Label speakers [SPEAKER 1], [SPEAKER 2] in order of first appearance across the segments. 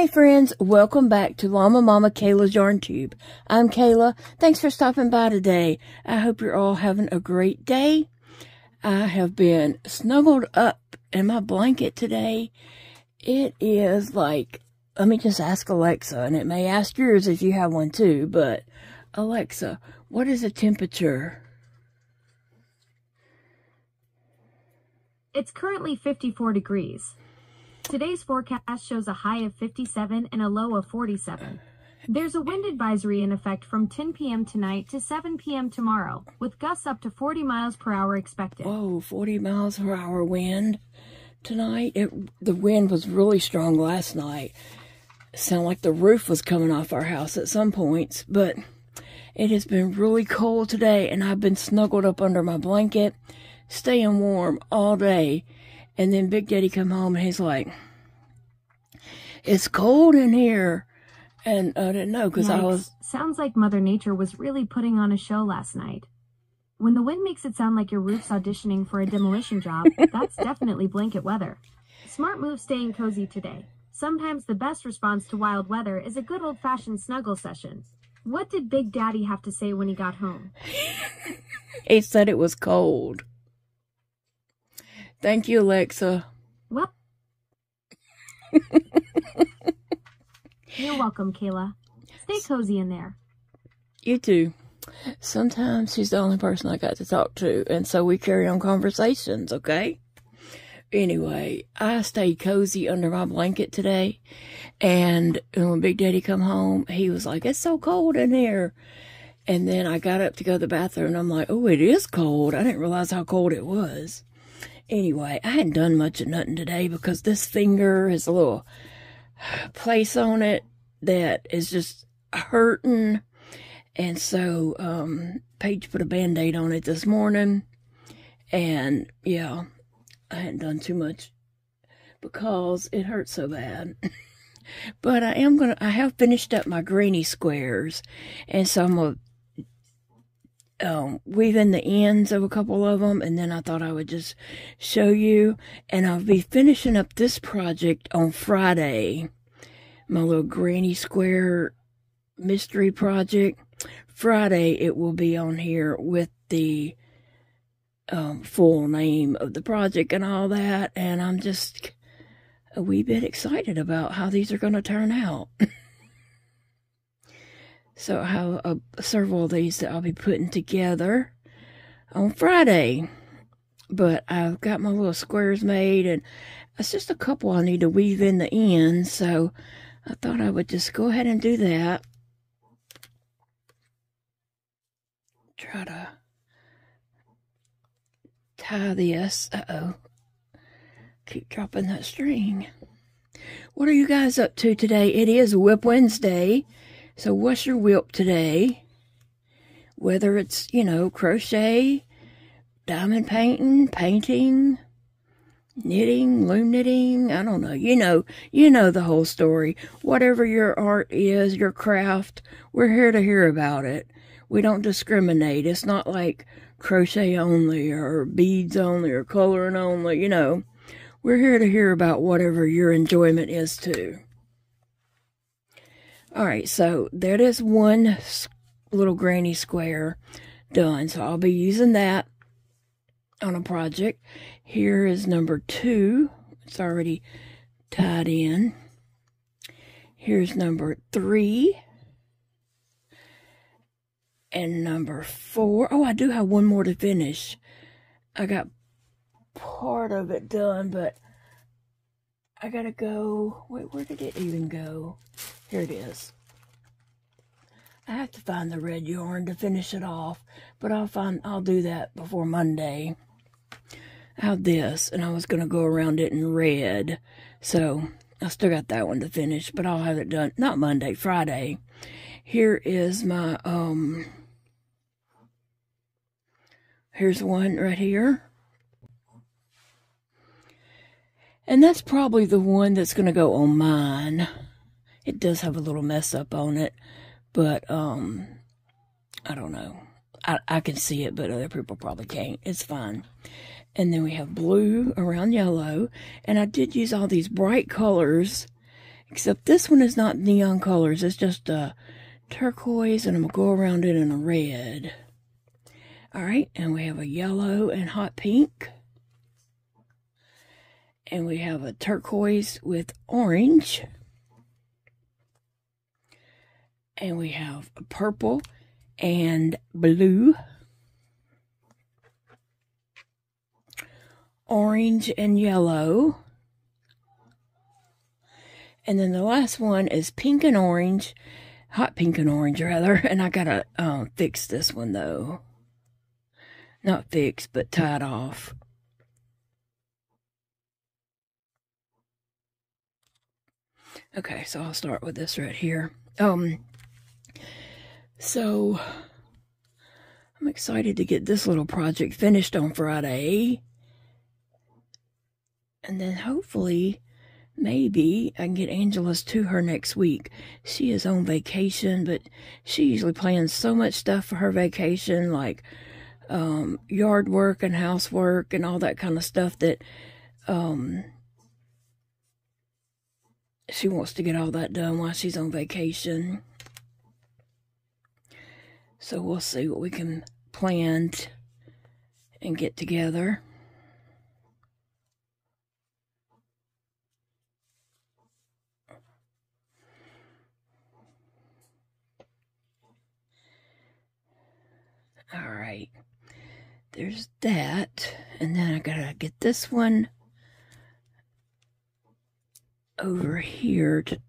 [SPEAKER 1] Hi friends, welcome back to Llama Mama Kayla's Yarn Tube. I'm Kayla. Thanks for stopping by today. I hope you're all having a great day. I have been snuggled up in my blanket today. It is like, let me just ask Alexa, and it may ask yours if you have one too, but Alexa, what is the temperature?
[SPEAKER 2] It's currently 54 degrees. Today's forecast shows a high of 57 and a low of 47. There's a wind advisory in effect from 10 p.m. tonight to 7 p.m. tomorrow, with gusts up to 40 miles per hour expected.
[SPEAKER 1] Whoa, 40 miles per hour wind tonight. The wind was really strong last night. It sounded like the roof was coming off our house at some points, but it has been really cold today, and I've been snuggled up under my blanket, staying warm all day. And then Big Daddy come home and he's like, it's cold in here. And I didn't know because I was...
[SPEAKER 2] Sounds like Mother Nature was really putting on a show last night. When the wind makes it sound like your roof's auditioning for a demolition job, that's definitely blanket weather. Smart move staying cozy today. Sometimes the best response to wild weather is a good old-fashioned snuggle session. What did Big Daddy have to say when he got home?
[SPEAKER 1] He said it was cold. Thank you, Alexa.
[SPEAKER 2] Well, you're welcome, Kayla. Stay cozy in there.
[SPEAKER 1] You too. Sometimes she's the only person I got to talk to, and so we carry on conversations, okay? Anyway, I stayed cozy under my blanket today, and when Big Daddy come home, he was like, it's so cold in here. And then I got up to go to the bathroom, and I'm like, oh, it is cold. I didn't realize how cold it was. Anyway, I hadn't done much of nothing today because this finger has a little place on it that is just hurting. And so, Paige put a Band-Aid on it this morning. And, yeah, I hadn't done too much because it hurts so bad. But I have finished up my granny squares. And so I'm going to weave in the ends of a couple of them, and then I thought I would just show you. And I'll be finishing up this project on Friday, my little granny square mystery project. Friday it will be on here with the full name of the project and all that, and I'm just a wee bit excited about how these are going to turn out. So I have several of these that I'll be putting together on Friday. But I've got my little squares made, and it's just a couple I need to weave in the ends. So I thought I would just go ahead and do that. Try to tie this. Uh-oh. Keep dropping that string. What are you guys up to today? It is Whip Wednesday. So what's your whip today? Whether it's, crochet, diamond painting, knitting, loom knitting, I don't know. You know the whole story. Whatever your art is, your craft, we're here to hear about it. We don't discriminate. It's not like crochet only or beads only or coloring only, We're here to hear about whatever your enjoyment is too. Alright, so there is one little granny square done. So I'll be using that on a project. Here is number 2. It's already tied in. Here's number 3. And number 4. Oh, I do have one more to finish. I got part of it done, but I gotta go. Wait, where did it even go? Here it is. I have to find the red yarn to finish it off, but I'll do that before Monday. I have this, and I was gonna go around it in red, so I still got that one to finish, but I'll have it done not Monday, Friday. Here is my here's one right here. And that's probably the one that's going to go on mine. It does have a little mess up on it, but I don't know. I can see it, but other people probably can't. It's fine. And then we have blue around yellow. And I did use all these bright colors Except this one is not neon colors. It's just turquoise, and I'm going to go around it in a red. Alright, and we have a yellow and hot pink. And we have a turquoise with orange. And we have a purple and blue. Orange and yellow. And then the last one is pink and orange. Hot pink and orange, rather. And I gotta fix this one, though. Not fix, but tied off. Okay, so I'll start with this right here. So I'm excited to get this little project finished on Friday. And then hopefully, maybe I can get Angela's to her next week. She is on vacation, but she usually plans so much stuff for her vacation, like yard work and housework and all that kind of stuff that she wants to get all that done while she's on vacation. So we'll see what we can plan and get together. All right. There's that. And then I gotta get this one over here to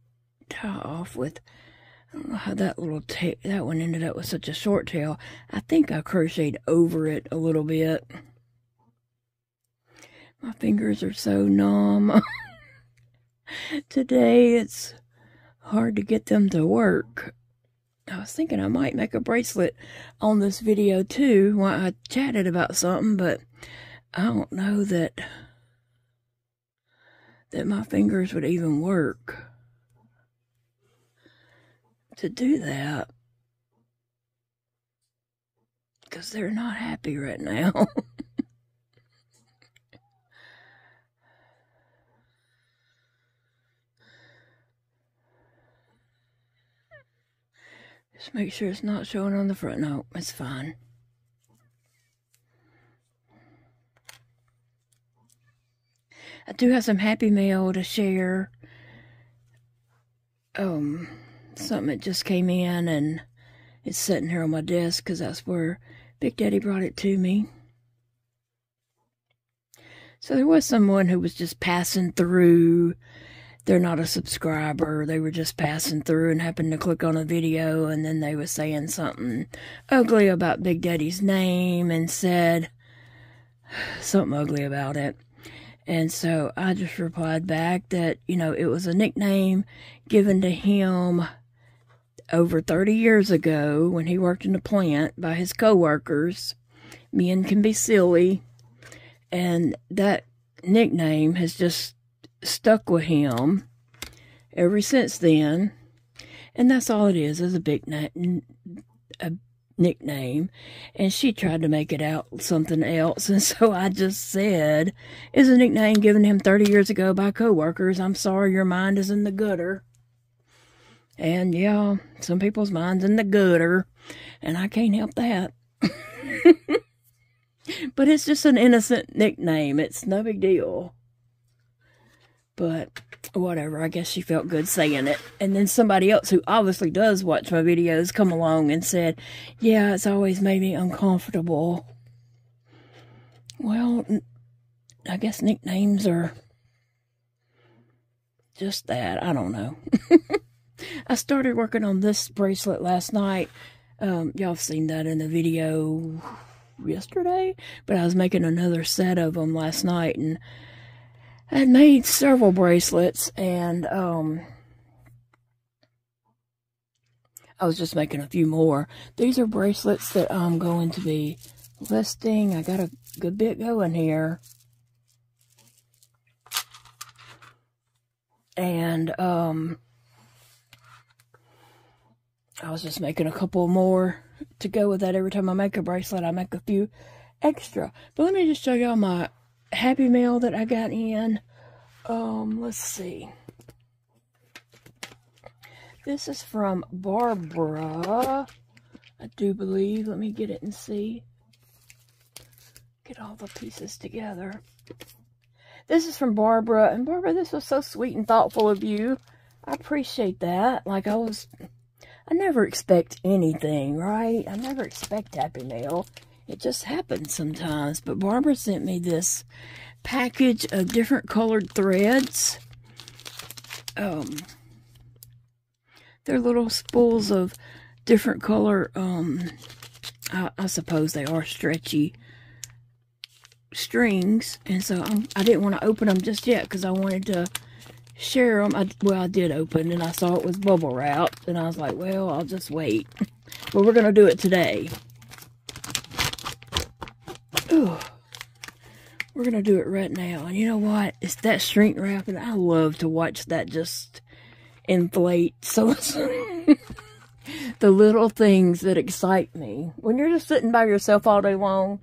[SPEAKER 1] tie off with. I don't know how that little tail, that one ended up with such a short tail. I think I crocheted over it a little bit. My fingers are so numb. Today it's hard to get them to work. I was thinking I might make a bracelet on this video too while I chatted about something, but I don't know that my fingers would even work to do that, because they're not happy right now. Just make sure it's not showing on the front. No, it's fine. I do have some happy mail to share. Something that just came in, and it's sitting here on my desk because that's where Big Daddy brought it to me. So there was someone who was just passing through. They're not a subscriber. They were just passing through and happened to click on a video, and then they were saying something ugly about Big Daddy's name and said something ugly about it. And so I just replied back that, you know, it was a nickname given to him over 30 years ago when he worked in a plant by his co-workers. Men can be silly. And that nickname has just stuck with him ever since then. And that's all it is a nickname. And she tried to make it out something else. And so I just said, it's a nickname given him 30 years ago by co-workers. I'm sorry your mind is in the gutter. And yeah, some people's mind's in the gutter, and I can't help that. But it's just an innocent nickname. It's no big deal. But whatever, I guess she felt good saying it. And then somebody else who obviously does watch my videos come along and said, yeah, it's always made me uncomfortable. Well, I guess nicknames are just that. I don't know. I started working on this bracelet last night. Y'all have seen that in the video yesterday, but I was making another set of them last night, and I had made several bracelets, and I was just making a few more. These are bracelets that I'm going to be listing. I got a good bit going here. And I was just making a couple more to go with that. Every time I make a bracelet, I make a few extra. But let me just show y'all my happy mail that I got in. Let's see. This is from Barbara, I do believe. Let me get it and see. Get all the pieces together. This is from Barbara. And Barbara, this was so sweet and thoughtful of you. I appreciate that. Like I never expect anything, right? I never expect Happy Mail. It just happens sometimes. But Barbara sent me this package of different colored threads. They're little spools of different color, I suppose they are stretchy strings. And so I didn't want to open them just yet because I wanted to share them. Well, I did open and I saw it was bubble wrapped. And I was like, well, I'll just wait. But we're going to do it today. Ooh. We're going to do it right now. And you know what? It's that shrink wrapping. I love to watch that just inflate. So it's the little things that excite me. When you're just sitting by yourself all day long,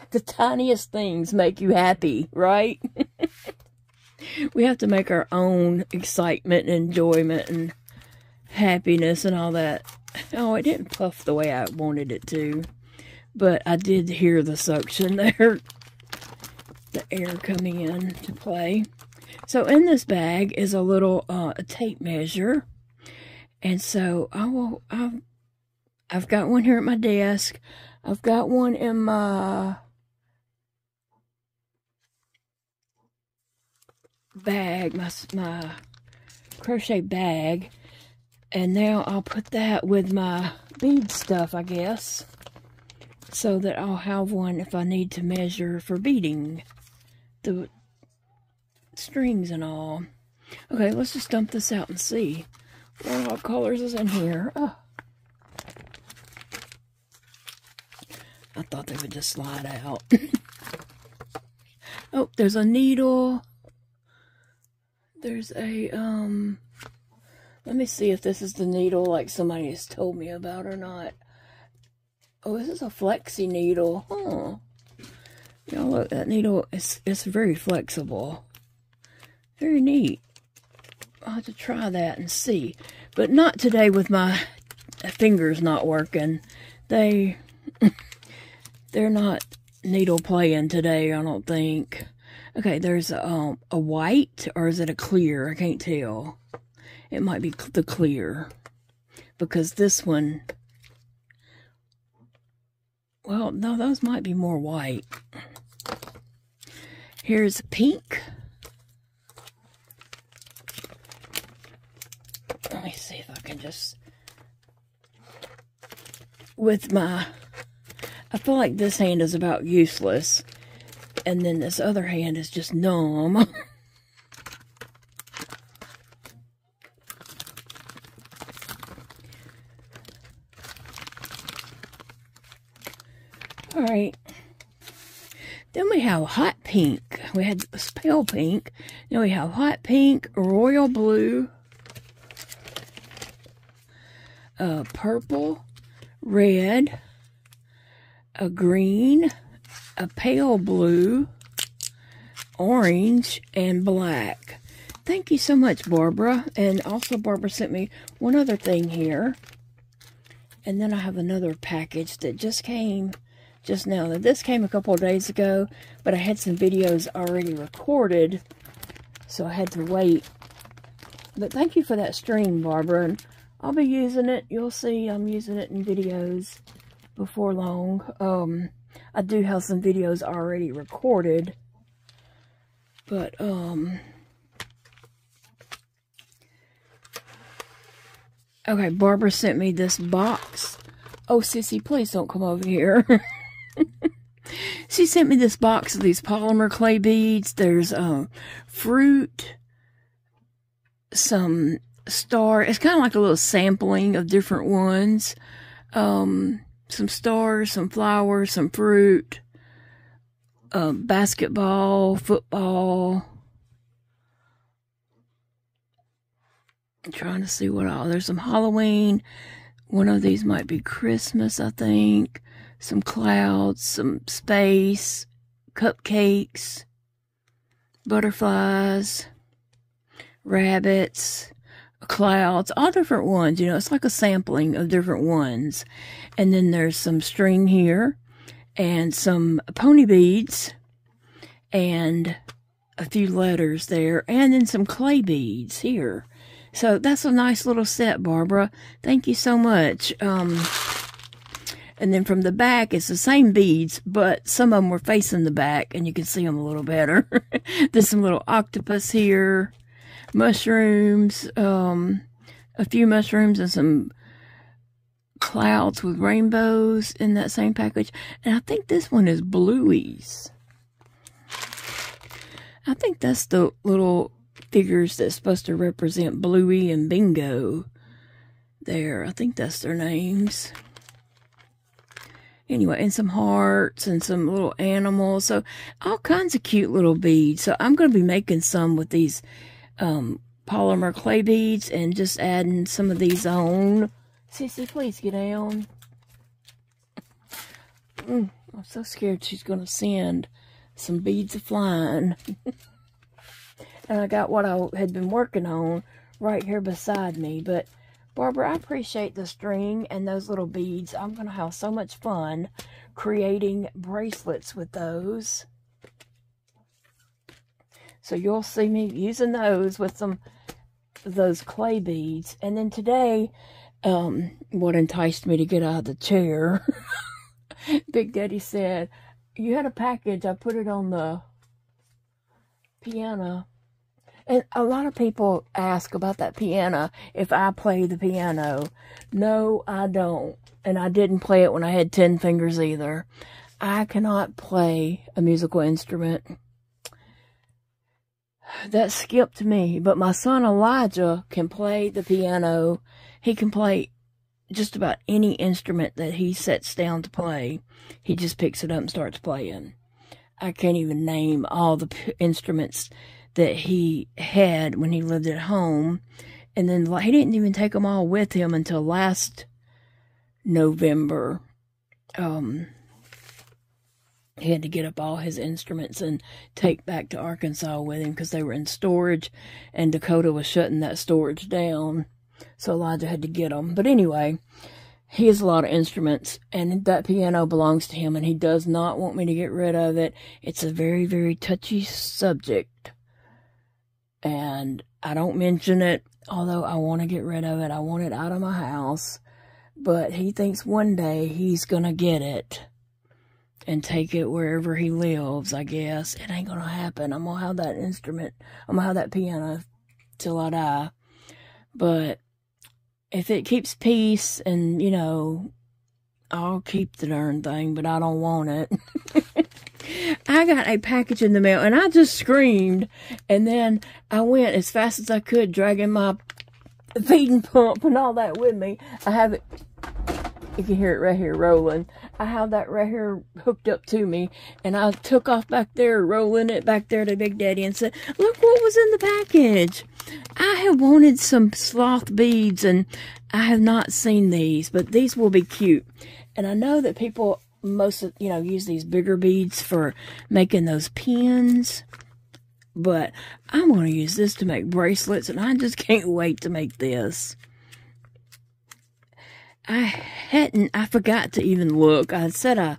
[SPEAKER 1] the tiniest things make you happy, right? We have to make our own excitement and enjoyment and happiness and all that. Oh, it didn't puff the way I wanted it to. But I did hear the suction there. The air coming in to play. So in this bag is a little a tape measure. And so I've got one here at my desk. I've got one in my bag, my crochet bag. And now I'll put that with my bead stuff, I guess. So that I'll have one if I need to measure for beading the strings and all. Okay, let's just dump this out and see what all colors is in here. Oh. I thought they would just slide out. Oh, there's a needle. There's a, let me see if this is the needle like somebody has told me about or not. Oh, this is a flexi needle. Oh, you know, look, that needle is very flexible. Very neat. I'll have to try that and see. But not today with my fingers not working. They're not needle playing today, I don't think. Okay, there's a white, or is it a clear? I can't tell. It might be the clear. Because this one... Well, no, those might be more white. Here's pink. Let me see if I can just... With my... I feel like this hand is about useless. And then this other hand is just numb. Alright. Then we have hot pink. We had this pale pink. Then we have hot pink, royal blue, purple, red, a green, a pale blue, orange, and black. Thank you so much, Barbara. And also Barbara sent me one other thing here. And then I have another package that just came just now. This came a couple of days ago, but I had some videos already recorded, so I had to wait. But thank you for that string, Barbara. And I'll be using it. You'll see I'm using it in videos before long. I do have some videos already recorded, but okay, Barbara sent me this box. Oh, Sissy, please don't come over here. She sent me this box of these polymer clay beads. There's fruit, some star. It's kind of like a little sampling of different ones. Some stars, some flowers, some fruit, basketball, football. I'm trying to see what all. There's some Halloween. One of these might be Christmas, I think. Some clouds, some space, cupcakes, butterflies, rabbits, clouds, all different ones. You know, it's like a sampling of different ones. And then there's some string here and some pony beads and a few letters there, and then some clay beads here. So that's a nice little set, Barbara. Thank you so much. And then from the back, it's the same beads, but some of them were facing the back, and you can see them a little better. There's some little octopus here, mushrooms, a few mushrooms, and some clouds with rainbows in that same package. And I think this one is blueies. I think that's the little figures that's supposed to represent Bluey and Bingo there. I think that's their names. Anyway, and some hearts and some little animals. So all kinds of cute little beads. So I'm going to be making some with these polymer clay beads and just adding some of these on. Sissy, please get down. I'm so scared she's going to send some beads of flying. And I got what I had been working on right here beside me. But Barbara, I appreciate the string and those little beads. I'm going to have so much fun creating bracelets with those. So you'll see me using those with those clay beads. And then today, what enticed me to get out of the chair, Big Daddy said, you had a package, I put it on the piano. And a lot of people ask about that piano, if I play the piano. No, I don't. And I didn't play it when I had 10 fingers either. I cannot play a musical instrument. That skipped me. But my son Elijah can play the piano. He can play just about any instrument that he sets down to play. He just picks it up and starts playing. I can't even name all the instruments that he had when he lived at home. And then he didn't even take them all with him until last November. He had to get up all his instruments and take back to Arkansas with him because they were in storage, and Dakota was shutting that storage down. So Elijah had to get them. But anyway, he has a lot of instruments, and that piano belongs to him, and he does not want me to get rid of it. It's a very, very touchy subject. And I don't mention it, although I want to get rid of it. I want it out of my house. But he thinks one day he's going to get it and take it wherever he lives, I guess. It ain't going to happen. I'm going to have that instrument. I'm going to have that piano till I die. But if it keeps peace and, you know, I'll keep the darn thing, but I don't want it. I got a package in the mail, and I just screamed, and then I went as fast as I could, dragging my feeding pump and all that with me. I have it, you can hear it right here rolling. I have that right here hooked up to me, and I took off back there, rolling it back there to Big Daddy, and said, look what was in the package. I have wanted some sloth beads, and I have not seen these, but these will be cute. And I know that people use these bigger beads for making those pins, but I'm going to use this to make bracelets, and I just can't wait to make this. I forgot to even look. I said I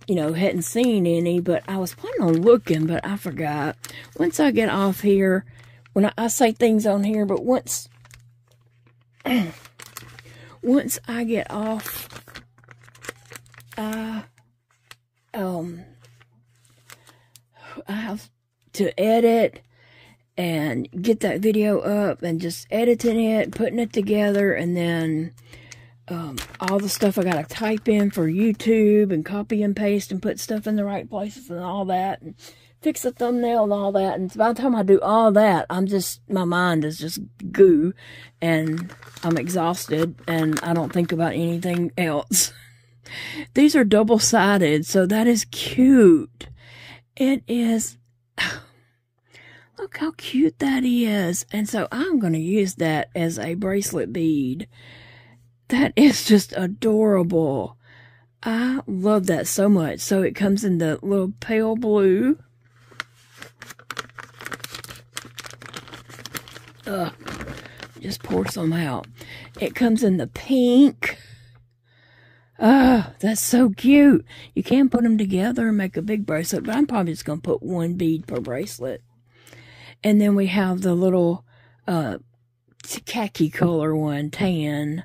[SPEAKER 1] hadn't seen any, but I was planning on looking, but I forgot. Once I get off here, when I say things on here, but once I get off, I have to edit and get that video up and just editing it, putting it together, and then all the stuff I gotta type in for YouTube and copy and paste and put stuff in the right places and all that, and fix the thumbnail and all that. And by the time I do all that, my mind is just goo, and I'm exhausted, and I don't think about anything else. These are double-sided, so that is cute. It is. Look how cute that is. And so I'm going to use that as a bracelet bead. That is just adorable. I love that so much. So it comes in the little pale blue. Just pour some out. It comes in the pink. Oh, that's so cute. You can put them together and make a big bracelet, but I'm probably just going to put one bead per bracelet. And then we have the little khaki color one, tan.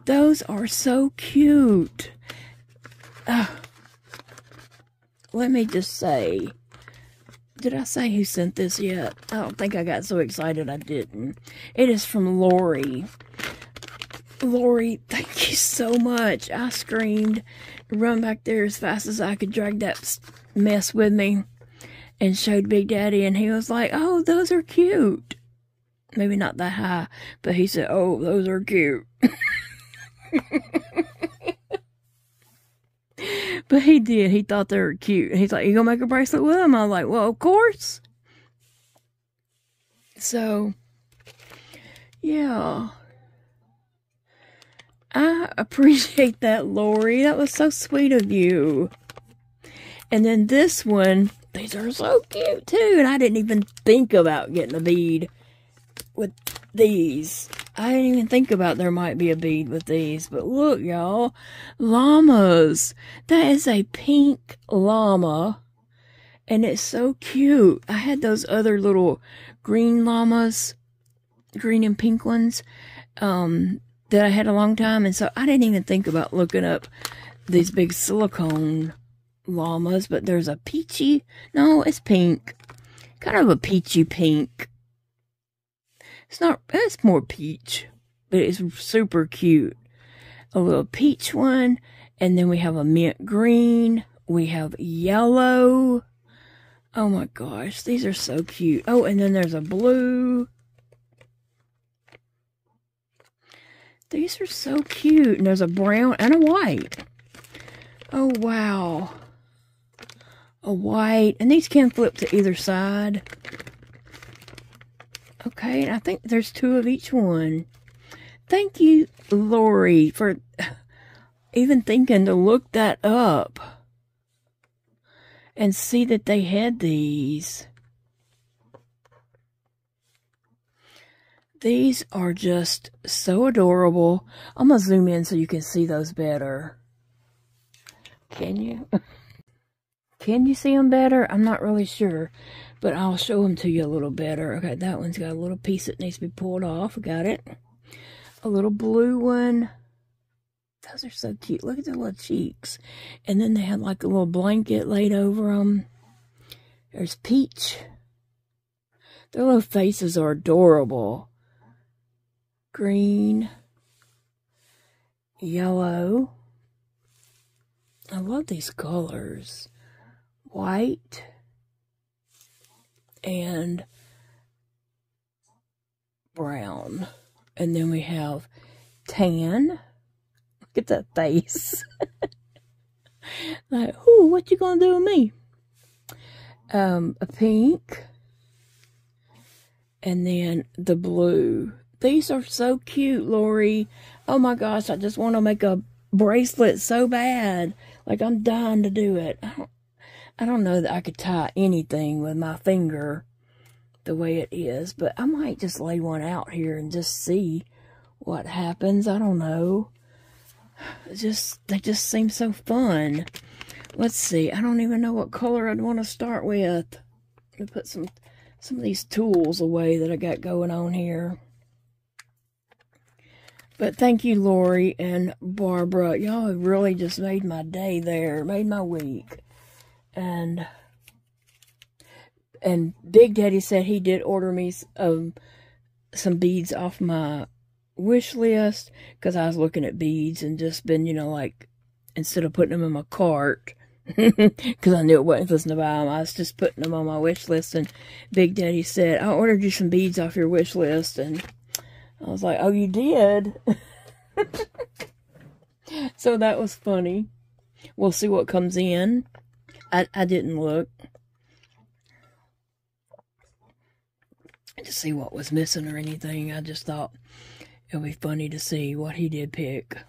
[SPEAKER 1] Those are so cute. Let me just say, did I say who sent this yet? I don't think I got so excited I didn't. It is from Lori. Lori, thank you so much. I screamed, run back there as fast as I could, drag that mess with me, and showed Big Daddy, and he was like, oh, those are cute. Maybe not that high, but he said, oh, those are cute. But he did. He thought they were cute. He's like, you gonna make a bracelet with them? I was like, well, of course. So, yeah. I appreciate that, Lori. That was so sweet of you. And then this one, these are so cute too. And I didn't even think about getting a bead with these. I didn't even think about there might be a bead with these. But look, y'all. Llamas. That is a pink llama. And it's so cute. I had those other little green llamas. Green and pink ones. That I had a long time. And so I didn't even think about looking up these big silicone llamas. But there's a peachy. No, it's pink. Kind of a peachy pink. It's more peach, but it's super cute. A little peach one, and then we have a mint green. We have yellow. Oh my gosh, these are so cute. Oh, and then there's a blue. These are so cute. And there's a brown and a white. Oh, wow. A white, and these can flip to either side. Okay, and I think there's 2 of each one. Thank you, Lori, for even thinking to look that up and see that they had these. These are just so adorable. I'm going to zoom in so you can see those better. Can you? Can you see them better? I'm not really sure. But I'll show them to you a little better. Okay, that one's got a little piece that needs to be pulled off. Got it. A little blue one. Those are so cute. Look at the little cheeks. And then they had like a little blanket laid over them. There's peach. Their little faces are adorable. Green. Yellow. I love these colors. White. And brown. And then we have tan. Look at that face. Like, ooh, what you gonna do with me? A pink. And then the blue. These are so cute, Lori. Oh my gosh, I just want to make a bracelet so bad. Like, I'm dying to do it. I don't know that I could tie anything with my finger the way it is, but I might just lay one out here and just see what happens. I don't know. They just seem so fun. Let's see. I don't even know what color I'd want to start with. Let me put some of these tools away that I got going on here. But thank you, Lori and Barbara. Y'all have really just made my day there, made my week. And Big Daddy said he did order me some beads off my wish list, because I was looking at beads and just been, you know, like, instead of putting them in my cart, because I knew it wasn't listening to buy them, I was just putting them on my wish list. And Big Daddy said, I ordered you some beads off your wish list. And I was like, oh, you did? So that was funny. We'll see what comes in. I didn't look to see what was missing or anything. I just thought it would be funny to see what he did pick.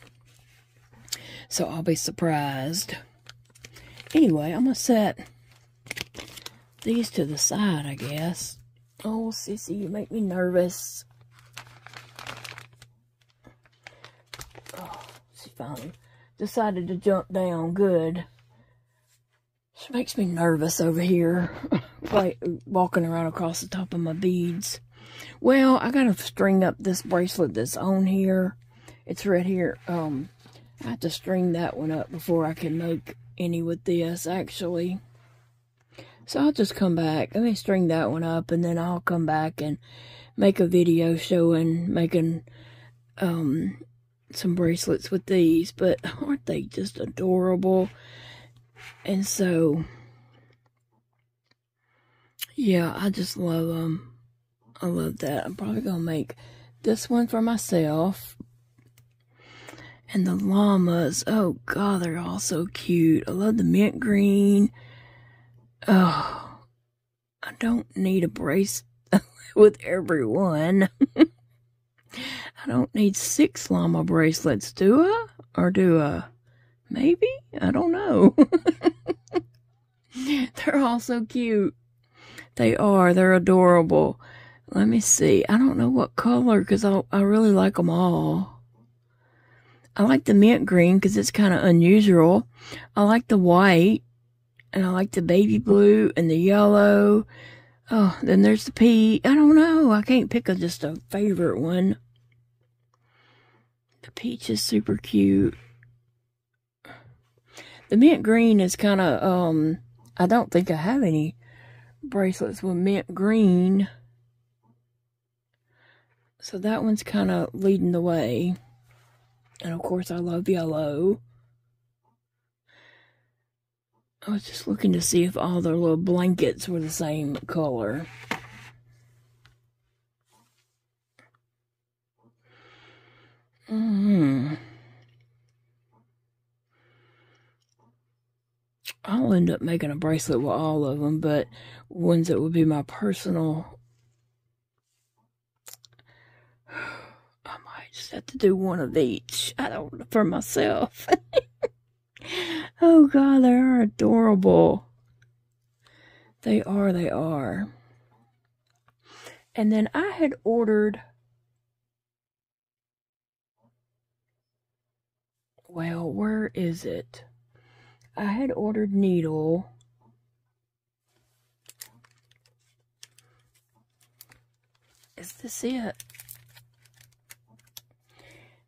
[SPEAKER 1] So I'll be surprised. Anyway, I'm going to set these to the side, I guess. Oh, Sissy, you make me nervous. finally decided to jump down. Good. She makes me nervous over here, walking around across the top of my beads. Well, I gotta string up this bracelet that's on here. It's right here. I have to string that one up before I can make any with this, actually. So I'll just come back. Let me string that one up, and then I'll come back and make a video showing making some bracelets with these. But aren't they just adorable? And so, yeah, I just love them. I love that. I'm probably going to make this one for myself. And the llamas, oh God, they're all so cute. I love the mint green. Oh, I don't need a bracelet with every one. I don't need 6 llama bracelets, do I? Or do I? Maybe? I don't know. They're all so cute. They are. They're adorable. Let me see. I don't know what color because I really like them all. I like the mint green because it's kind of unusual. I like the white. And I like the baby blue and the yellow. Oh, then there's the peach. I don't know. I can't pick just a favorite one. The peach is super cute. The mint green is kind of, I don't think I have any bracelets with mint green. So that one's kind of leading the way. And of course I love yellow. I was just looking to see if all the little blankets were the same color. I'll end up making a bracelet with all of them, but ones that would be my personal... I might just have to do one of each. I don't... for myself. Oh God, they are adorable. They are, they are. And then I had ordered, well, where is it? I had ordered needle. Is this it?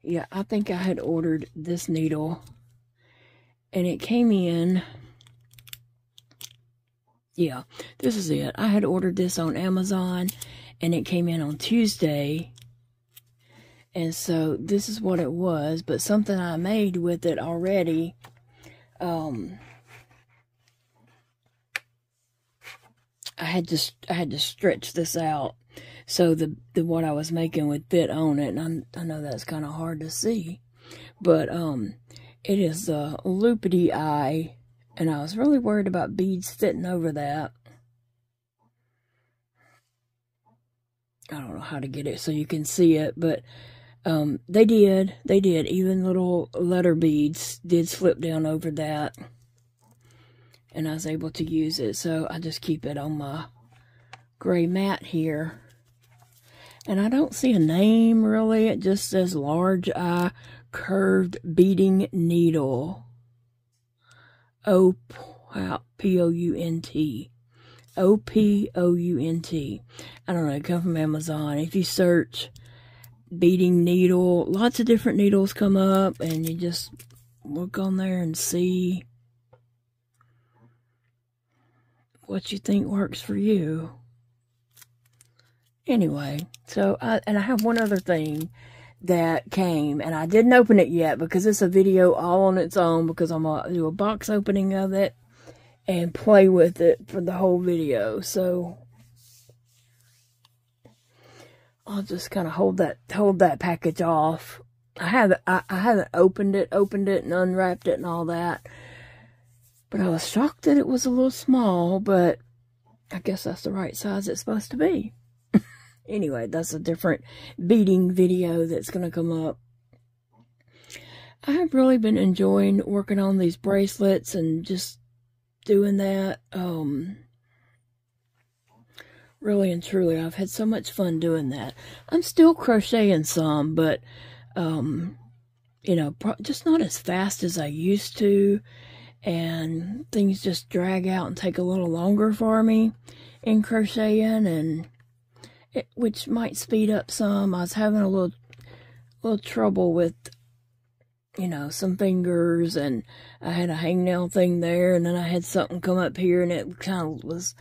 [SPEAKER 1] Yeah, I think I had ordered this needle. And it came in, yeah, this is it. I had ordered this on Amazon, and it came in on Tuesday. And so this is what it was, but something I made with it already, I had to stretch this out so the what I was making would fit on it. And I know that's kind of hard to see, but it is the Lupus eye, and I was really worried about beads fitting over that. I don't know how to get it so you can see it, but they did. Even little letter beads did slip down over that, and I was able to use it. So I just keep it on my gray mat here. And I don't see a name really. It just says large eye curved beading needle. O-P-O-U-N-T. O-P-O-U-N-T. I don't know, it come from Amazon. If you search beading needle, lots of different needles come up, and you just look on there and see what you think works for you. Anyway, so I have one other thing that came, and I didn't open it yet because it's a video all on its own, because I'm going to do a box opening of it and play with it for the whole video. So I'll just kind of hold that package off. I haven't opened it and unwrapped it and all that, but I was shocked that it was a little small, but I guess that's the right size it's supposed to be. Anyway, that's a different beading video that's going to come up. I have really been enjoying working on these bracelets and just doing that. Really and truly, I've had so much fun doing that. I'm still crocheting some, but you know, just not as fast as I used to, and things just drag out and take a little longer for me in crocheting, and which might speed up some. I was having a little trouble with, you know, some fingers, and I had a hangnail thing there, and then I had something come up here, and it kind of was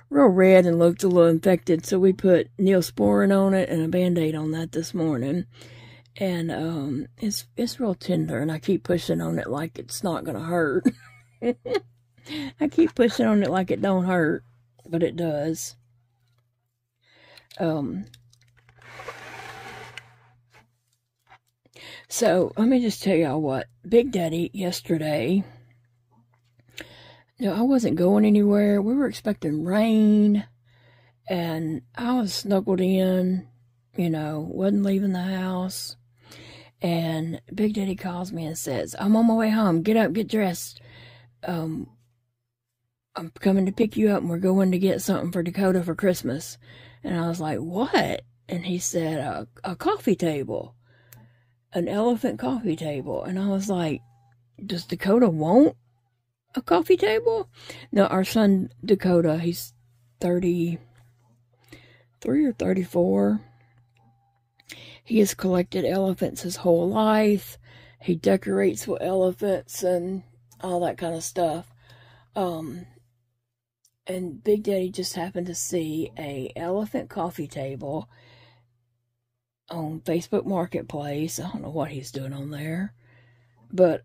[SPEAKER 1] real red and looked a little infected, so we put Neosporin on it and a Band-Aid on that this morning, and it's real tender, and I keep pushing on it like it's not gonna hurt. I keep pushing on it like it don't hurt, but it does. So let me just tell y'all what Big Daddy yesterday. No, I wasn't going anywhere. We were expecting rain, and I was snuggled in, you know, wasn't leaving the house. And Big Daddy calls me and says, "I'm on my way home. Get up, get dressed. I'm coming to pick you up, and we're going to get something for Dakota for Christmas." And I was like, "What?" And he said, a coffee table. An elephant coffee table. And I was like, "Does Dakota want a coffee table?" No, our son Dakota, he's 33 or 34. He has collected elephants his whole life. He decorates with elephants and all that kind of stuff. And Big Daddy just happened to see a elephant coffee table on Facebook Marketplace. I don't know what he's doing on there, but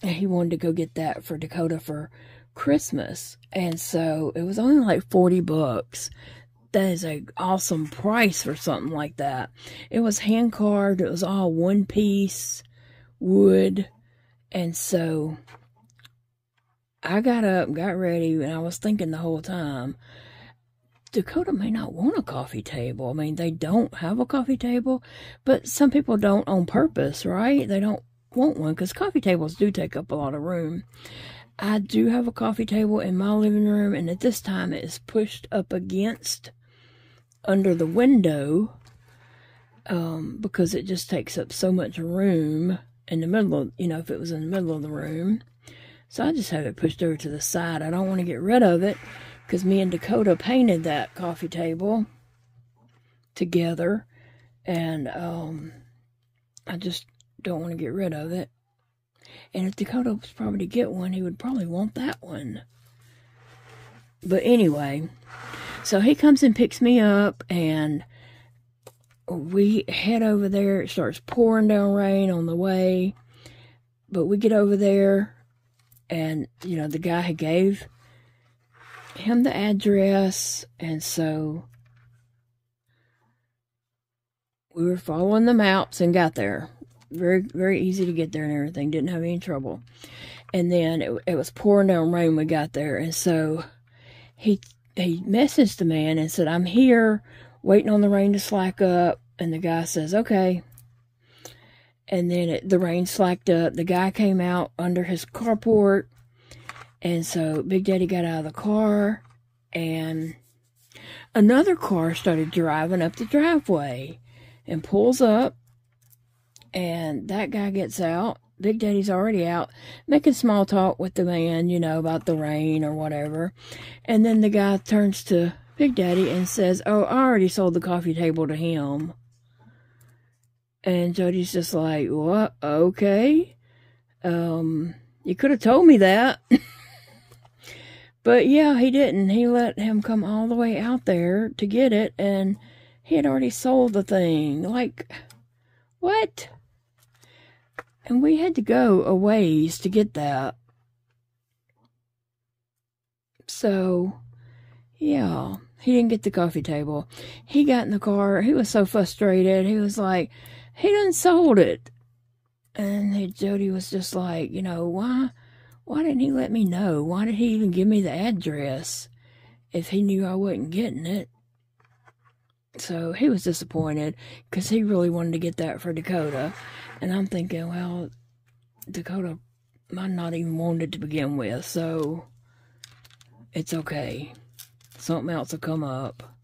[SPEAKER 1] he wanted to go get that for Dakota for Christmas, and so it was only like $40. That is an awesome price for something like that. It was hand carved. It was all one piece wood, and so I got up, got ready, and I was thinking the whole time, Dakota may not want a coffee table. I mean, they don't have a coffee table, but some people don't on purpose, right? They don't want one, because coffee tables do take up a lot of room. I do have a coffee table in my living room, and at this time it is pushed up against under the window, because it just takes up so much room in the middle of, you know, if it was in the middle of the room. So I just have it pushed over to the side. I don't want to get rid of it, because me and Dakota painted that coffee table together, and I just don't want to get rid of it. And if Dakota was probably to get one, he would probably want that one. But anyway, so he comes and picks me up, and we head over there. It starts pouring down rain on the way, but we get over there, and, you know, the guy had gave him the address, and so we were following the maps and got there. Very, very easy to get there and everything. Didn't have any trouble. And then it was pouring down rain when we got there, and so he messaged the man and said, "I'm here, waiting on the rain to slack up." And the guy says, "Okay." And then the rain slacked up. The guy came out under his carport, and so Big Daddy got out of the car, and another car started driving up the driveway and pulls up, and that guy gets out. Big Daddy's already out, making small talk with the man, you know, about the rain or whatever. And then the guy turns to Big Daddy and says, "Oh, I already sold the coffee table to him." And Jody's just like, "What? Okay. You could have told me that." But yeah, he didn't. He let him come all the way out there to get it, and he had already sold the thing. Like, what? And we had to go a ways to get that. So, yeah, he didn't get the coffee table. He got in the car. He was so frustrated. He was like, "He done sold it." And Jody was just like, you know, why didn't he let me know? Why did he even give me the address if he knew I wasn't getting it? So he was disappointed, because he really wanted to get that for Dakota. And I'm thinking, well, Dakota might not even want it to begin with, so it's okay. Something else will come up.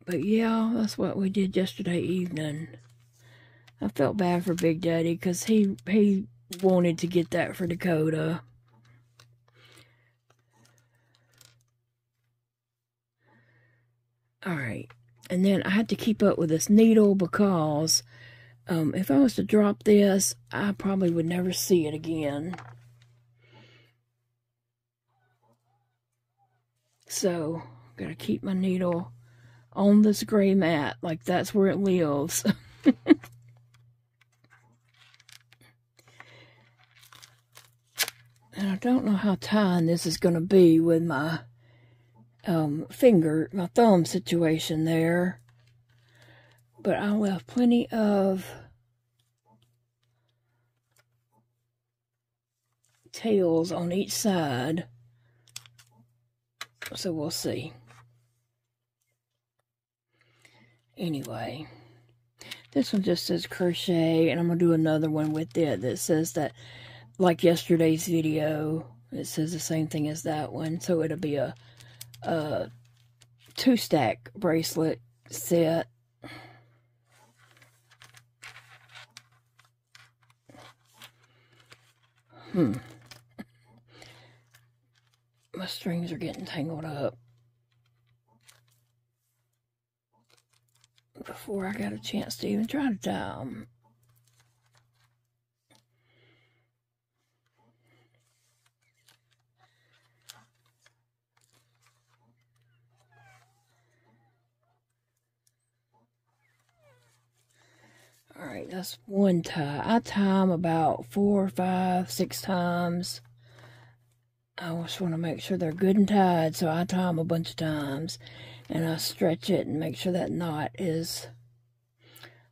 [SPEAKER 1] But yeah, that's what we did yesterday evening. I felt bad for Big Daddy because he wanted to get that for Dakota. Alright, and then I had to keep up with this needle because if I was to drop this, I probably would never see it again. So, gotta keep my needle on this gray mat, like that's where it lives. And I don't know how tying this is gonna be with my my thumb situation there. But I left plenty of tails on each side. So we'll see. Anyway, this one just says crochet, and I'm going to do another one with it that says that, like yesterday's video, it says the same thing as that one. So it'll be a 2-stack bracelet set. My strings are getting tangled up before I got a chance to even try to tie them. Alright, that's one tie. I tie them about 4, 5, 6 times. I just want to make sure they're good and tied, so I tie them a bunch of times. And I stretch it and make sure that knot is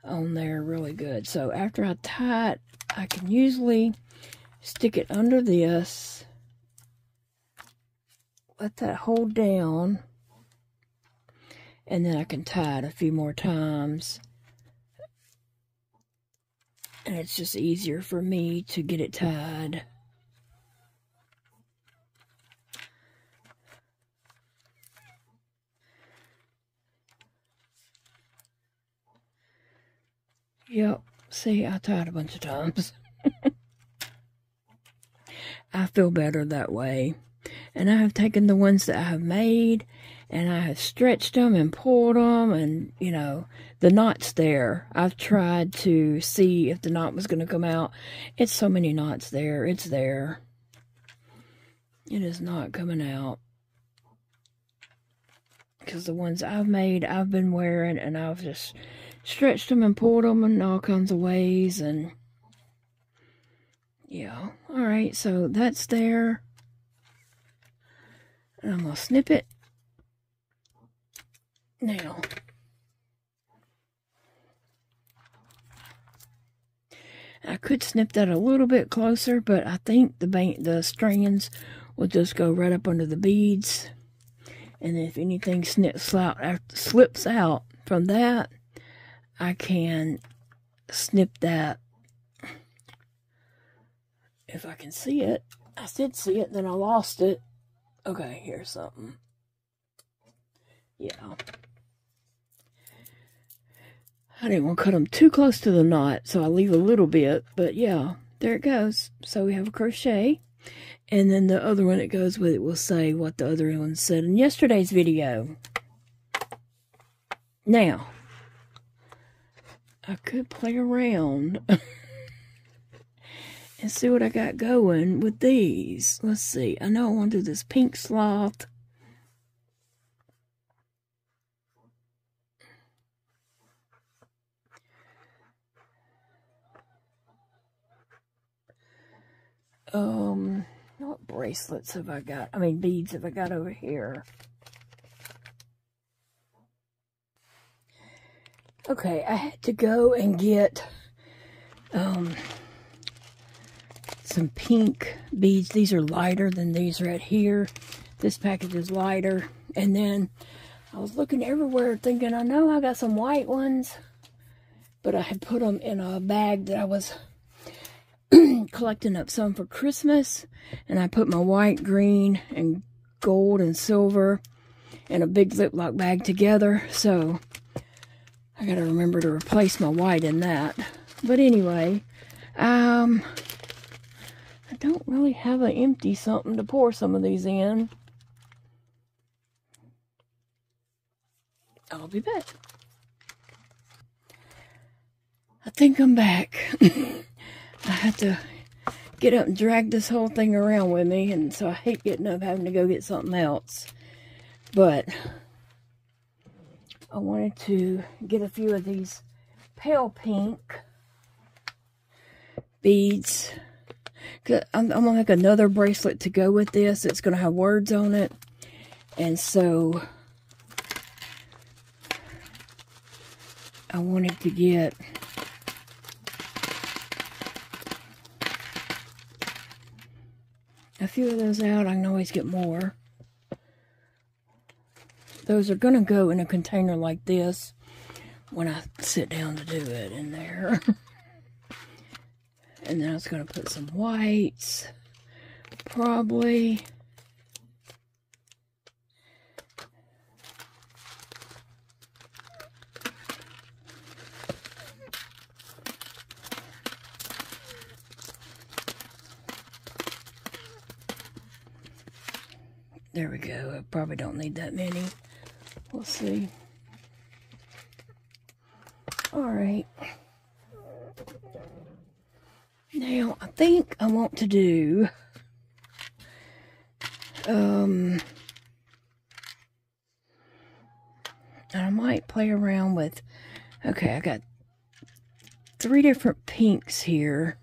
[SPEAKER 1] on there really good. So after I tie it, I can usually stick it under this, let that hold down, and then I can tie it a few more times. And it's just easier for me to get it tied. Yep, see, I tied a bunch of times. I feel better that way. And I have taken the ones that I have made, and I have stretched them and pulled them, and, you know, the knot's there. I've tried to see if the knot was going to come out. It's so many knots there. It's there. It is not coming out. Because the ones I've made, I've been wearing, and I've just stretched them and pulled them in all kinds of ways, and yeah. Alright, so that's there. And I'm going to snip it. Now, I could snip that a little bit closer, but I think the strands will just go right up under the beads. And if anything slips out from that, I can snip that. If I can see it. I did see it, then I lost it. Okay, here's something. Yeah. I didn't want to cut them too close to the knot, so I leave a little bit. But yeah, there it goes. So we have a crochet. And then the other one that goes with it will say what the other one said in yesterday's video. Now, I could play around and see what I got going with these. Let's see. I know I want to do this pink sloth. What bracelets have I got? I mean, beads have I got over here? Okay, I had to go and get some pink beads. These are lighter than these right here. This package is lighter. And then I was looking everywhere thinking, I know I got some white ones, but I had put them in a bag that I was collecting up some for Christmas, and I put my white, green, and gold and silver in a big Ziploc bag together, so I gotta remember to replace my white in that. But anyway, I don't really have an empty something to pour some of these in. I'll be back. I think I'm back. I have to get up and drag this whole thing around with me, and so I hate getting up having to go get something else. But I wanted to get a few of these pale pink beads. I'm going to make another bracelet to go with this. It's going to have words on it. And so I wanted to get a few of those out. I can always get more. Those are going to go in a container like this when I sit down to do it in there. And then I was going to put some whites, probably. There we go. I probably don't need that many. We'll see. Alright. Now, I think I want to do... I might play around with... Okay, I got 3 different pinks here.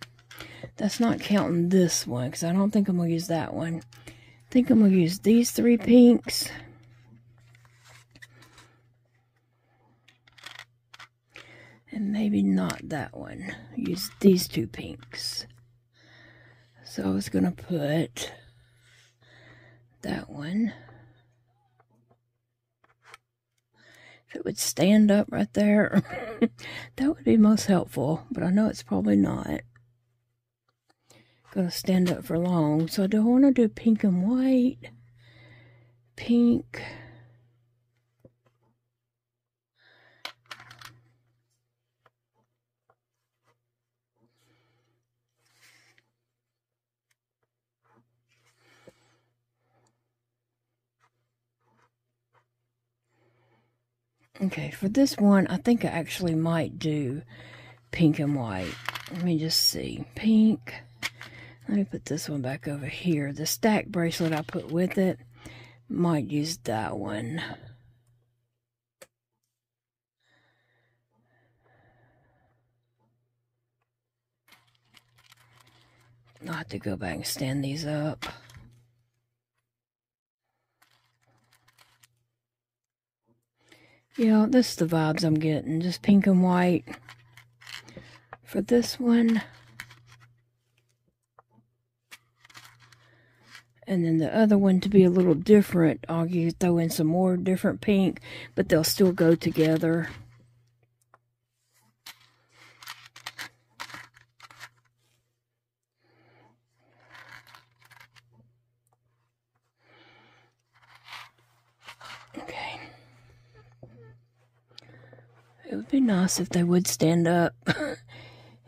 [SPEAKER 1] That's not counting this one, because I don't think I'm going to use that one. I think I'm going to use these 3 pinks. And maybe not that one. Use these 2 pinks. So I was going to put that one. If it would stand up right there, that would be most helpful. But I know it's probably not going to stand up for long. So do I want to do pink and white? Pink. Okay, for this one, I think I actually might do pink and white. Let me just see. Pink. Let me put this one back over here. The stack bracelet I put with it, might use that one. I'll have to go back and stand these up. Yeah, this is the vibes I'm getting. Just pink and white. For this one. And then the other one to be a little different. I'll throw in some more different pink. But they'll still go together. Okay. It would be nice if they would stand up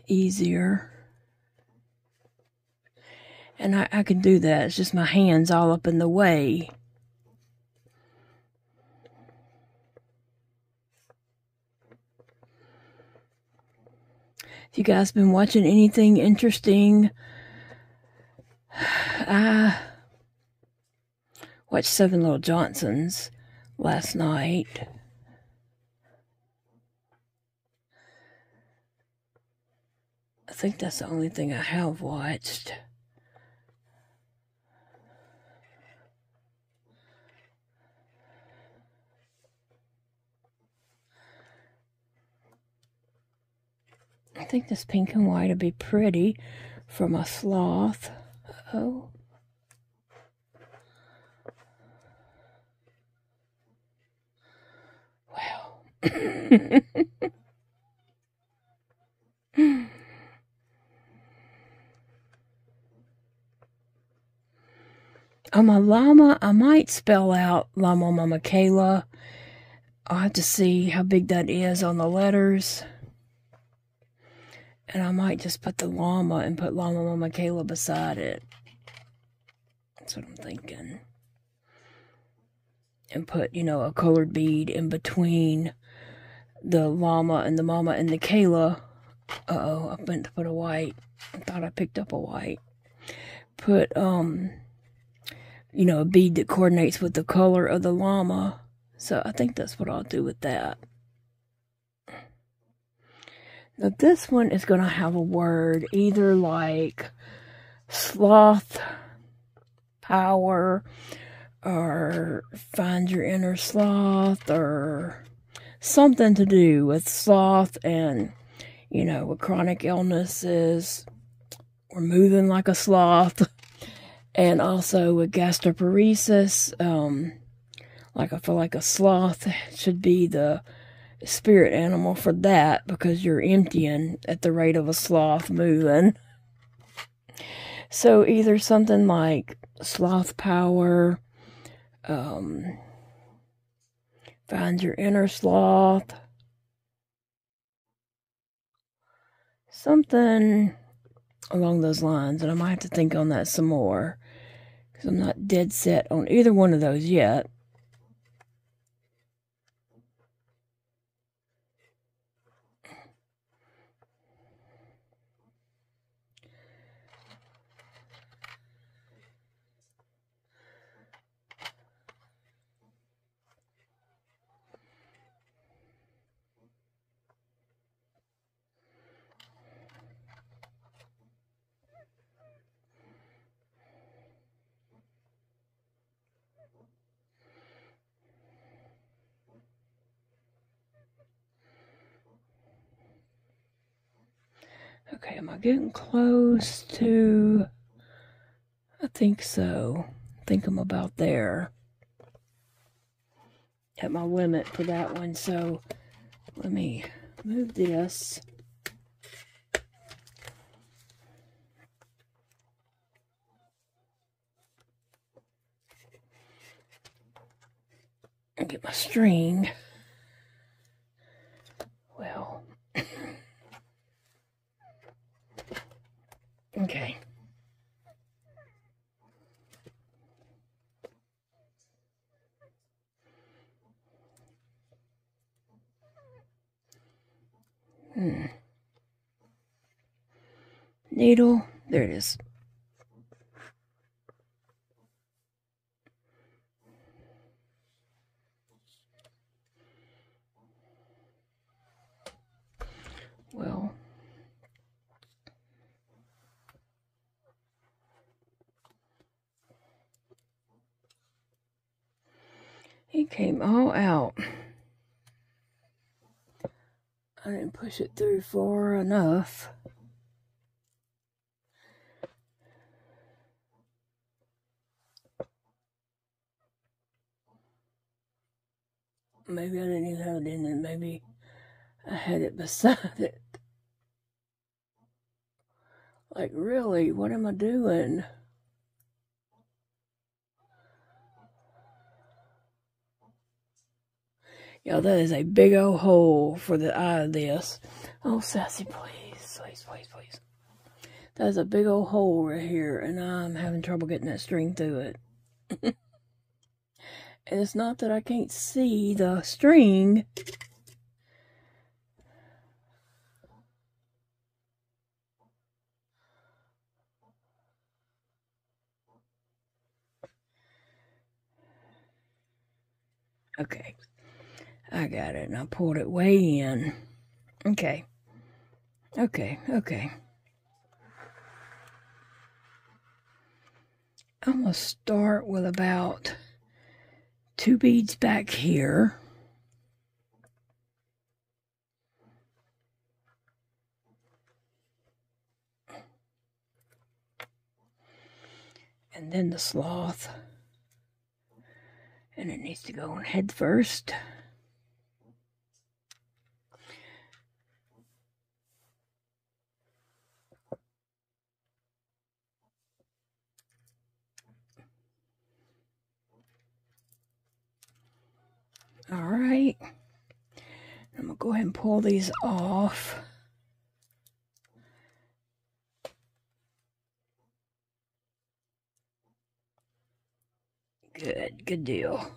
[SPEAKER 1] easier. And I can do that. It's just my hands all up in the way. If you guys been watching anything interesting, I watched 7 Little Johnsons last night. I think that's the only thing I have watched. I think this pink and white would be pretty for my sloth. Uh-oh. Wow. On my llama, I might spell out Llama Mama Kayla. I'll have to see how big that is on the letters. And I might just put the llama and put Llama Mama Kayla beside it. That's what I'm thinking. And put, you know, a colored bead in between the llama and the mama and the Kayla. Uh-oh, I meant to put a white. I thought I picked up a white. Put, you know, a bead that coordinates with the color of the llama. So I think that's what I'll do with that. Now this one is going to have a word either like sloth power or find your inner sloth or something to do with sloth and, you know, with chronic illnesses or moving like a sloth, and also with gastroparesis. Like I feel like a sloth should be the spirit animal for that, because you're emptying at the rate of a sloth moving. So either something like sloth power, find your inner sloth, something along those lines, and I might have to think on that some more, because I'm not dead set on either one of those yet. Okay, am I getting close to... I think so. I think I'm about there. At my limit for that one, so let me move this. And get my string. Well... Okay. Needle. There it is. Well... It came all out. I didn't push it through far enough. Maybe I didn't even have it in it. Maybe I had it beside it. Like, really? What am I doing? Yo, that is a big old hole for the eye of this. Oh, Sassy, please. Please, please, please. That is a big old hole right here, and I'm having trouble getting that string through it. And it's not that I can't see the string. Okay. I got it, and I pulled it way in. Okay. Okay, okay. I'm going to start with about 2 beads back here. And then the sloth. And it needs to go on head first. All right. I'm going to go ahead and pull these off. Good deal.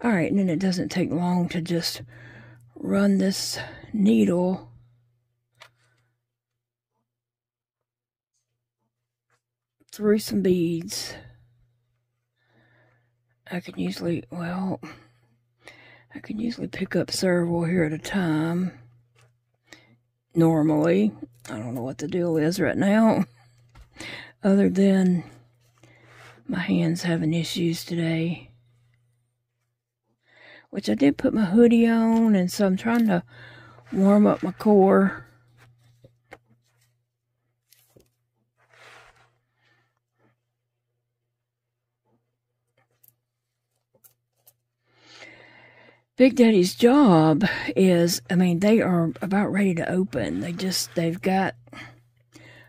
[SPEAKER 1] All right, and then it doesn't take long to just run this needle through some beads. I can usually pick up several here at a time. Normally, I don't know what the deal is right now, other than my hands having issues today. Which I did put my hoodie on, and so I'm trying to warm up my core. Big Daddy's job is, they are about ready to open. They've got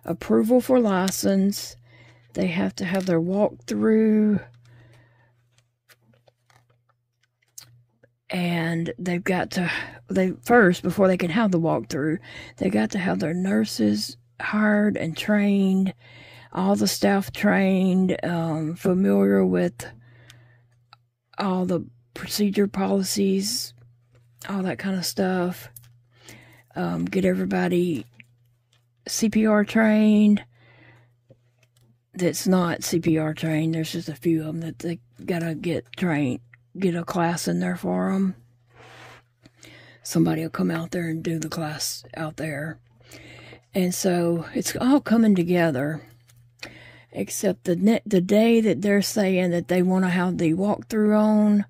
[SPEAKER 1] approval for license. They have to have their walkthrough. And first, before they can have the walkthrough, they got to have their nurses hired and trained, all the staff trained, familiar with all the procedure policies, all that kind of stuff. Get everybody CPR trained. That's not CPR trained. There's just a few of them that they gotta get trained. Get a class in there for them. Somebody will come out there and do the class out there. And so it's all coming together. Except the day that they're saying that they want to have the walkthrough on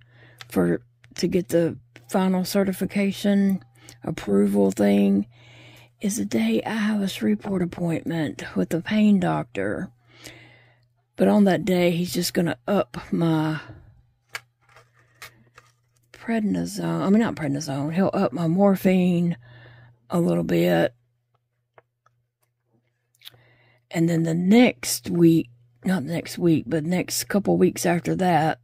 [SPEAKER 1] to get the final certification approval thing is the day I have a Shreveport appointment with the pain doctor. But on that day, he's just going to up my prednisone. Not prednisone. He'll up my morphine a little bit. And then the next week, not next week, but next couple weeks after that,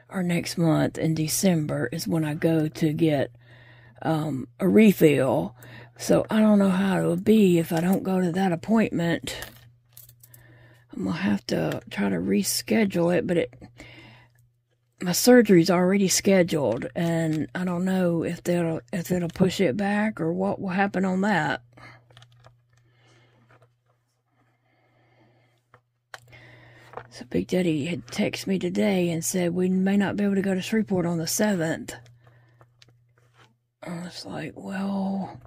[SPEAKER 1] or next month in December, is when I go to get a refill. So I don't know how it will be if I don't go to that appointment. I'm going to have to try to reschedule it, but my surgery's already scheduled, and I don't know if it'll push it back or what will happen on that. So Big Daddy had texted me today and said we may not be able to go to Shreveport on the 7th. I was like, well,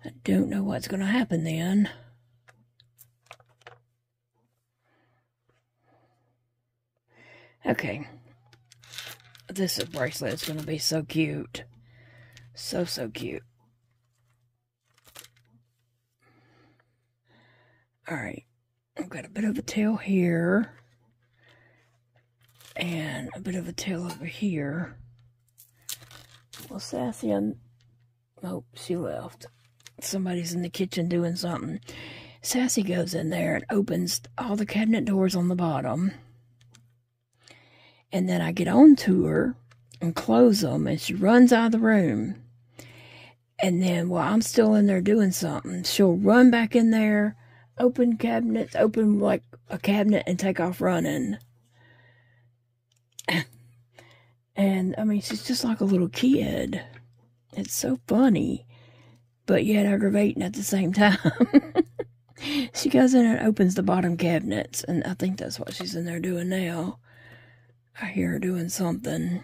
[SPEAKER 1] I don't know what's going to happen then. Okay. This bracelet is going to be so cute. So cute. Alright. I've got a bit of a tail here. And a bit of a tail over here. Well, Sassy, oh, she left. Somebody's in the kitchen doing something. Sassy goes in there and opens all the cabinet doors on the bottom. And then I get on to her and close them, and she runs out of the room. And then while I'm still in there doing something, she'll run back in there, open like a cabinet, and take off running. And, she's just like a little kid. It's so funny, but yet aggravating at the same time. She goes in and opens the bottom cabinets, and I think that's what she's in there doing now. I hear her doing something.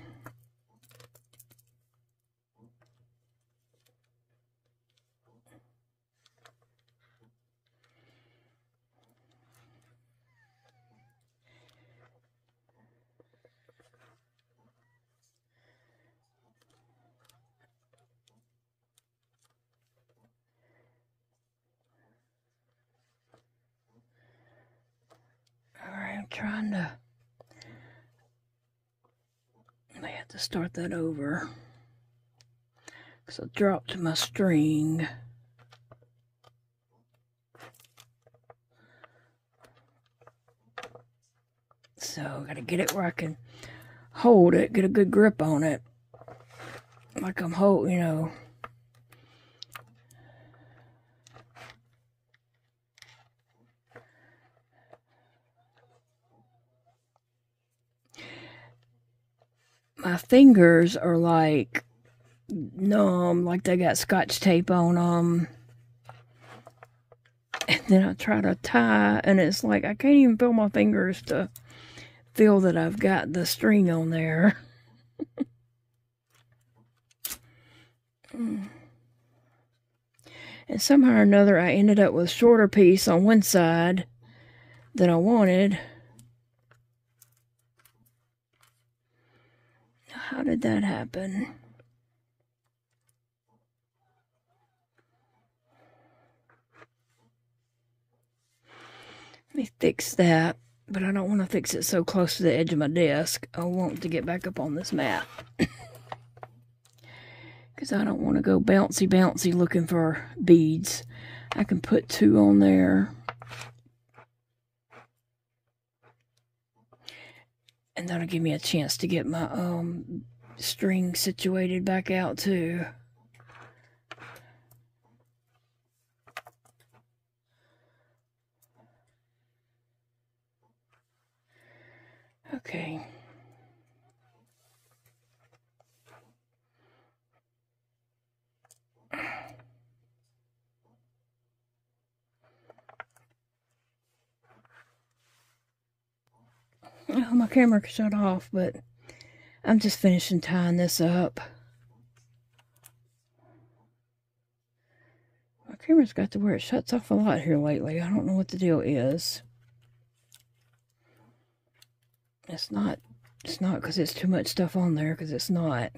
[SPEAKER 1] Alright, I'm trying to... I have to start that over. Because I dropped my string. So I gotta get it where I can hold it, get a good grip on it. Like I'm holding, my fingers are like numb, like they got scotch tape on them. And then I try to tie, and it's like I can't even feel my fingers to feel that I've got the string on there. And somehow or another, I ended up with a shorter piece on one side than I wanted. How did that happen? Let me fix that, but I don't want to fix it so close to the edge of my desk. I want to get back up on this mat. Because I don't want to go bouncy bouncy looking for beads. I can put 2 on there. And that'll give me a chance to get my string situated back out too. Okay. Oh, my camera shut off, but I'm just finishing tying this up. My camera's got to where it shuts off a lot here lately. I don't know what the deal is. It's not because it's too much stuff on there, because it's not.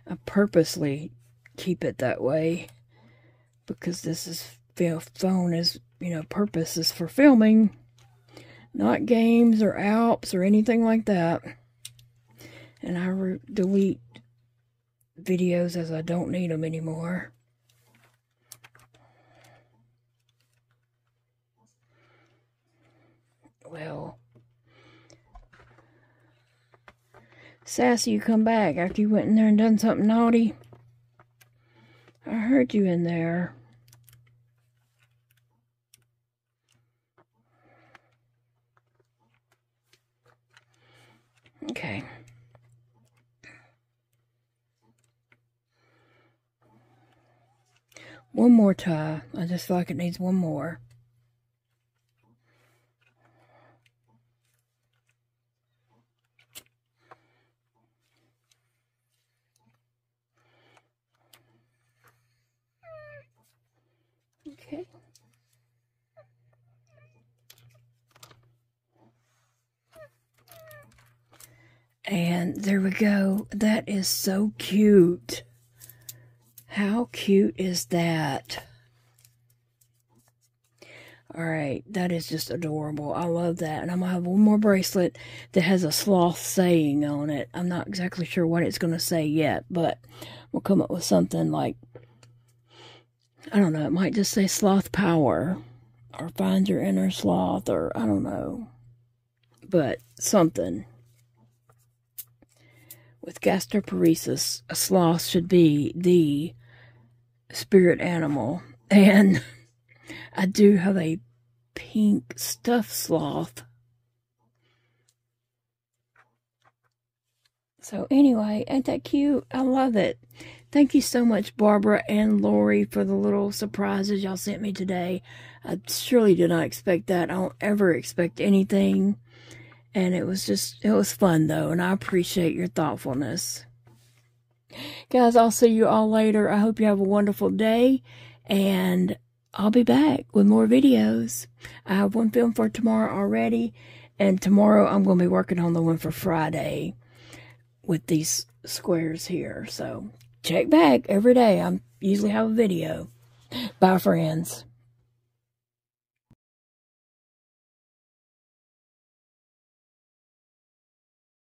[SPEAKER 1] I purposely keep it that way because this is, phone is, purpose is for filming. Not games or apps or anything like that. And I delete videos as I don't need them anymore. Well, Sassy, you come back after you went in there and done something naughty. I heard you in there. Okay. One more tie. I just feel like it needs one more. Okay. And there we go. That is so cute. How cute is that? Alright, that is just adorable. I love that. And I'm going to have one more bracelet that has a sloth saying on it. I'm not exactly sure what it's going to say yet, but we'll come up with something like, I don't know, it might just say sloth power, or find your inner sloth, or I don't know. But something. With gastroparesis, a sloth should be the spirit animal. And I do have a pink stuffed sloth. So anyway, ain't that cute? I love it. Thank you so much, Barbara and Lori, for the little surprises y'all sent me today. I surely did not expect that. I don't ever expect anything. And it was fun though, and I appreciate your thoughtfulness. Guys, I'll see you all later. I hope you have a wonderful day, and I'll be back with more videos. I have one filmed for tomorrow already, and tomorrow I'm going to be working on the one for Friday with these squares here. So check back every day. I usually have a video. Bye, friends.